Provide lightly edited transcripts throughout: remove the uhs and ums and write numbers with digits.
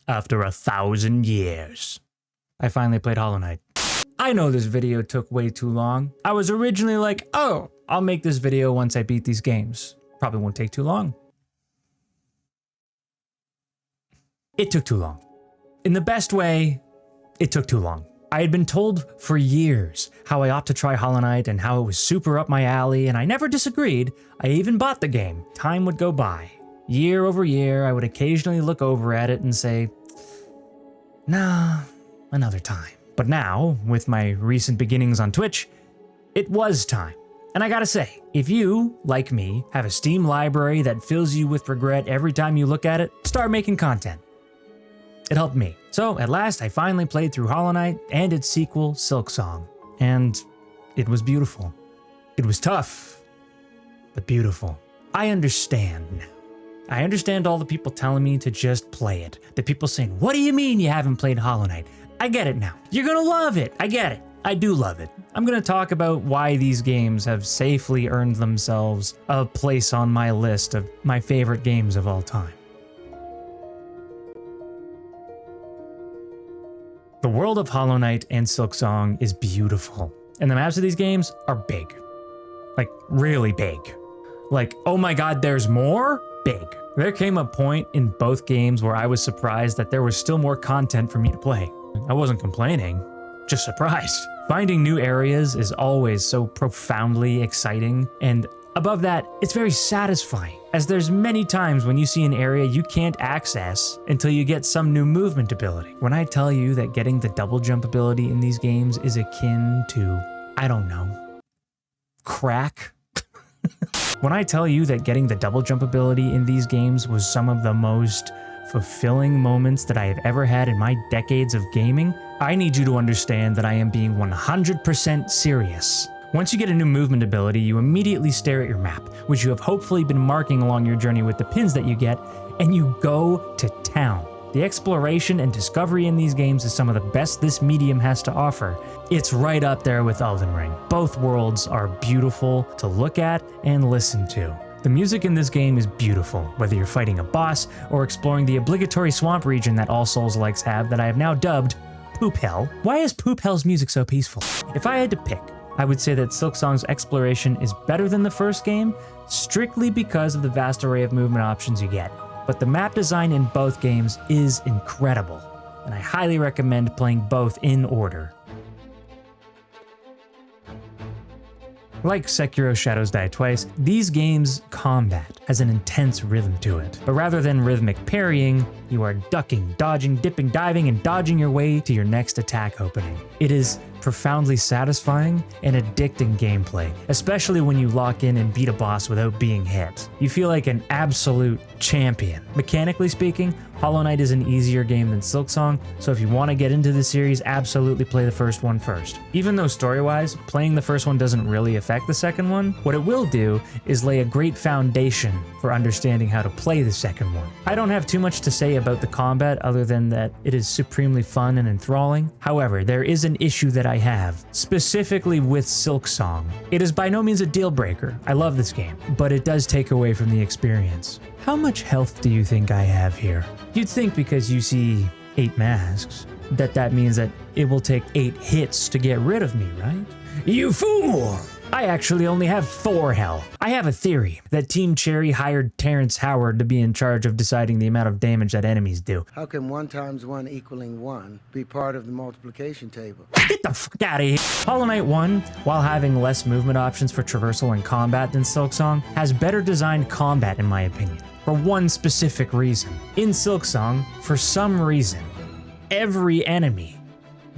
after 1,000 years. I finally played Hollow Knight. I know this video took way too long. I was originally like, oh, I'll make this video once I beat these games. Probably won't take too long. It took too long. In the best way, it took too long. I had been told for years how I ought to try Hollow Knight and how it was super up my alley, and I never disagreed. I even bought the game. Time would go by. Year over year, I would occasionally look over at it and say, nah, another time. But now, with my recent beginnings on Twitch, it was time. And I gotta say, if you, like me, have a Steam library that fills you with regret every time you look at it, start making content. It helped me. So at last, I finally played through Hollow Knight and its sequel, Silksong. And it was beautiful. It was tough, but beautiful. I understand now. I understand all the people telling me to just play it. The people saying, what do you mean you haven't played Hollow Knight? I get it now. You're gonna love it. I get it. I do love it. I'm gonna talk about why these games have safely earned themselves a place on my list of my favorite games of all time. The world of Hollow Knight and Silksong is beautiful, and the maps of these games are big. Like, really big. Like, oh my god, there's more? Big. There came a point in both games where I was surprised that there was still more content for me to play. I wasn't complaining, just surprised. Finding new areas is always so profoundly exciting, and above that, it's very satisfying, as there's many times when you see an area you can't access until you get some new movement ability. When I tell you that getting the double jump ability in these games is akin to, I don't know, crack? When I tell you that getting the double jump ability in these games was some of the most fulfilling moments that I have ever had in my decades of gaming, I need you to understand that I am being 100% serious. Once you get a new movement ability, you immediately stare at your map, which you have hopefully been marking along your journey with the pins that you get, and you go to town. The exploration and discovery in these games is some of the best this medium has to offer. It's right up there with Elden Ring. Both worlds are beautiful to look at and listen to. The music in this game is beautiful, whether you're fighting a boss or exploring the obligatory swamp region that all Souls-likes have that I have now dubbed Poop Hell. Why is Poop Hell's music so peaceful? If I had to pick, I would say that Silksong's exploration is better than the first game, strictly because of the vast array of movement options you get. But the map design in both games is incredible, and I highly recommend playing both in order. Like Sekiro Shadows Die Twice, these games' combat has an intense rhythm to it. But rather than rhythmic parrying, you are ducking, dodging, dipping, diving, and dodging your way to your next attack opening. It is profoundly satisfying and addicting gameplay, especially when you lock in and beat a boss without being hit. You feel like an absolute champion. Mechanically speaking, Hollow Knight is an easier game than Silksong, so if you want to get into the series, absolutely play the first one first. Even though story-wise, playing the first one doesn't really affect the second one, what it will do is lay a great foundation for understanding how to play the second one. I don't have too much to say about the combat other than that it is supremely fun and enthralling. However, there is an issue that I have, specifically with Silksong. It is by no means a deal breaker. I love this game, but it does take away from the experience. How much health do you think I have here? You'd think because you see 8 masks, that means that it will take 8 hits to get rid of me, right? You fool! I actually only have 4 health. I have a theory that Team Cherry hired Terrence Howard to be in charge of deciding the amount of damage that enemies do. How can 1 × 1 = 1 be part of the multiplication table? Get the fuck out of here! Hollow Knight 1, while having less movement options for traversal and combat than Silksong, has better designed combat in my opinion, for one specific reason. In Silksong, for some reason, every enemy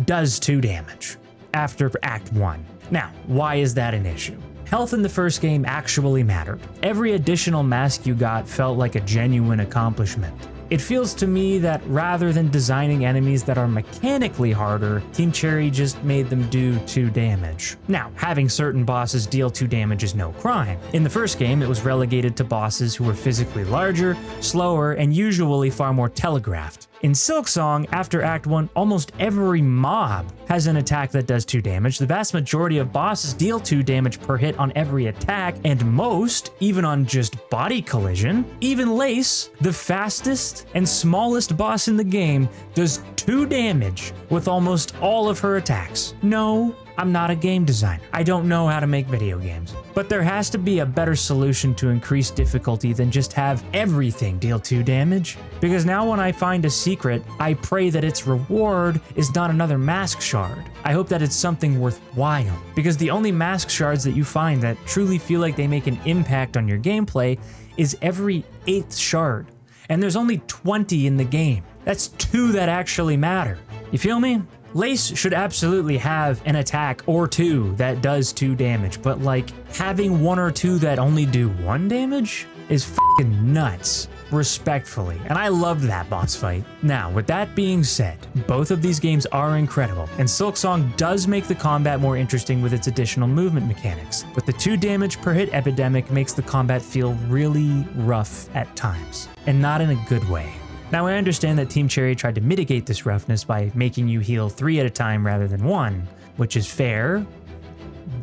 does 2 damage after Act 1. Now, why is that an issue? Health in the first game actually mattered. Every additional mask you got felt like a genuine accomplishment. It feels to me that rather than designing enemies that are mechanically harder, Team Cherry just made them do 2 damage. Now, having certain bosses deal 2 damage is no crime. In the first game, it was relegated to bosses who were physically larger, slower, and usually far more telegraphed. In Silksong, after Act 1, almost every mob has an attack that does 2 damage. The vast majority of bosses deal 2 damage per hit on every attack, and most, even on just body collision. Even Lace, the fastest and smallest boss in the game, does 2 damage with almost all of her attacks. No, I'm not a game designer. I don't know how to make video games. But there has to be a better solution to increase difficulty than just have everything deal 2 damage. Because now when I find a secret, I pray that its reward is not another mask shard. I hope that it's something worthwhile. Because the only mask shards that you find that truly feel like they make an impact on your gameplay is every 8th shard. And there's only 20 in the game. That's 2 that actually matter. You feel me? Lace should absolutely have an attack or 2 that does 2 damage, but like having 1 or 2 that only do 1 damage is fucking nuts, respectfully, and I loved that boss fight. Now, with that being said, both of these games are incredible, and Silksong does make the combat more interesting with its additional movement mechanics, but the 2 damage per hit epidemic makes the combat feel really rough at times, and not in a good way. Now, I understand that Team Cherry tried to mitigate this roughness by making you heal 3 at a time rather than 1, which is fair,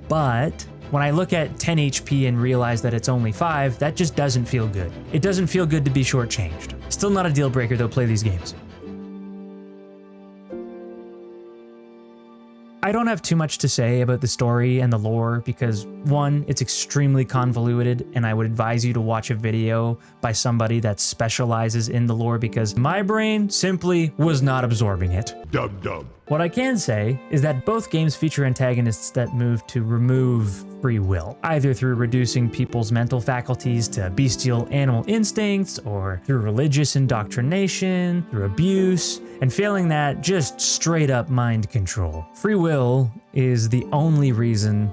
but when I look at 10 HP and realize that it's only 5, that just doesn't feel good. It doesn't feel good to be shortchanged. Still not a deal breaker though, play these games. I don't have too much to say about the story and the lore because, 1, it's extremely convoluted, and I would advise you to watch a video by somebody that specializes in the lore because my brain simply was not absorbing it. Dub. What I can say is that both games feature antagonists that move to remove free will, either through reducing people's mental faculties to bestial animal instincts, or through religious indoctrination, through abuse, and failing that, just straight up mind control. Free will is the only reason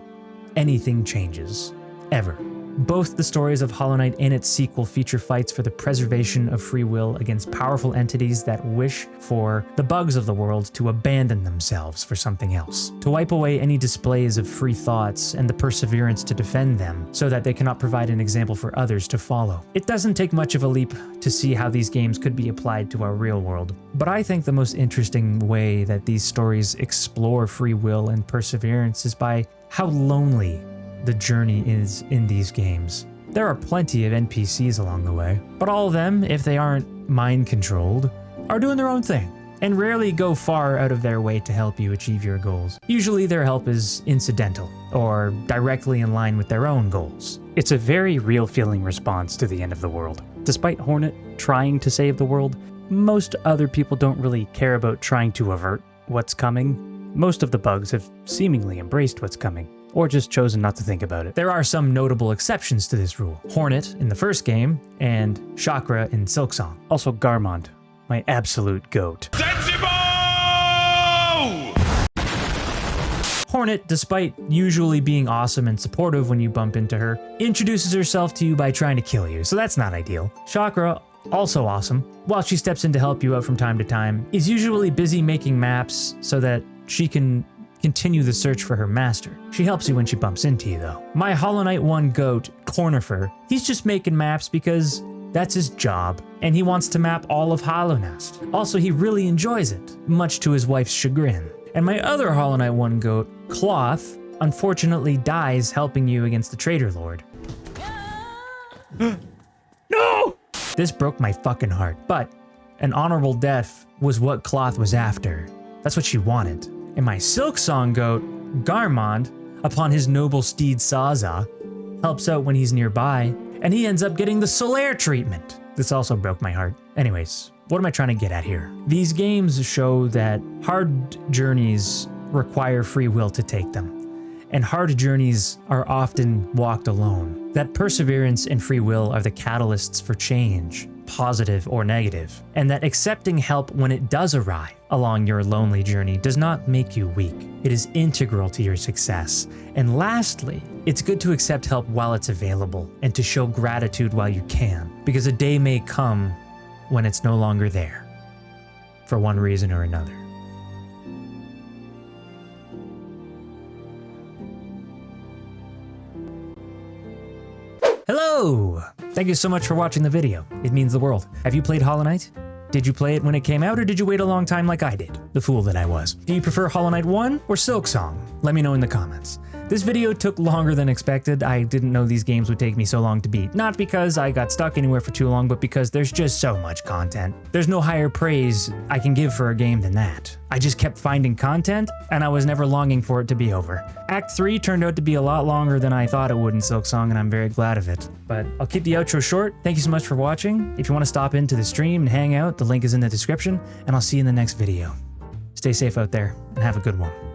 anything changes, ever. Both the stories of Hollow Knight and its sequel feature fights for the preservation of free will against powerful entities that wish for the bugs of the world to abandon themselves for something else, to wipe away any displays of free thoughts and the perseverance to defend them so that they cannot provide an example for others to follow. It doesn't take much of a leap to see how these games could be applied to our real world, but I think the most interesting way that these stories explore free will and perseverance is by how lonely the journey is in these games. There are plenty of NPCs along the way, but all of them, if they aren't mind controlled, are doing their own thing and rarely go far out of their way to help you achieve your goals. Usually their help is incidental or directly in line with their own goals. It's a very real feeling response to the end of the world. Despite Hornet trying to save the world, most other people don't really care about trying to avert what's coming. Most of the bugs have seemingly embraced what's coming, or just chosen not to think about it. There are some notable exceptions to this rule. Hornet in the first game, and Chakra in Silksong. Also Garmond, my absolute goat. Sensible! Hornet, despite usually being awesome and supportive when you bump into her, introduces herself to you by trying to kill you, so that's not ideal. Chakra, also awesome, while she steps in to help you out from time to time, is usually busy making maps so that she can continue the search for her master. She helps you when she bumps into you though. My Hollow Knight 1 goat, Cornifer, he's just making maps because that's his job, and he wants to map all of Hollow Nest. Also, he really enjoys it, much to his wife's chagrin. And my other Hollow Knight 1 goat, Cloth, unfortunately dies helping you against the Traitor Lord. No! This broke my fucking heart, but an honorable death was what Cloth was after. That's what she wanted. And my Silksong goat, Garmond, upon his noble steed Saza, helps out when he's nearby, and he ends up getting the Solaire treatment. This also broke my heart. Anyways, what am I trying to get at here? These games show that hard journeys require free will to take them, and hard journeys are often walked alone. That perseverance and free will are the catalysts for change, positive or negative, and that accepting help when it does arrive along your lonely journey does not make you weak. It is integral to your success. And lastly, it's good to accept help while it's available and to show gratitude while you can, because a day may come when it's no longer there, for one reason or another. Hello! Thank you so much for watching the video. It means the world. Have you played Hollow Knight? Did you play it when it came out, or did you wait a long time like I did? The fool that I was. Do you prefer Hollow Knight 1 or Silksong? Let me know in the comments. This video took longer than expected. I didn't know these games would take me so long to beat. Not because I got stuck anywhere for too long, but because there's just so much content. There's no higher praise I can give for a game than that. I just kept finding content, and I was never longing for it to be over. Act 3 turned out to be a lot longer than I thought it would in Silksong, and I'm very glad of it. But I'll keep the outro short. Thank you so much for watching. If you want to stop into the stream and hang out, the link is in the description, and I'll see you in the next video. Stay safe out there, and have a good one.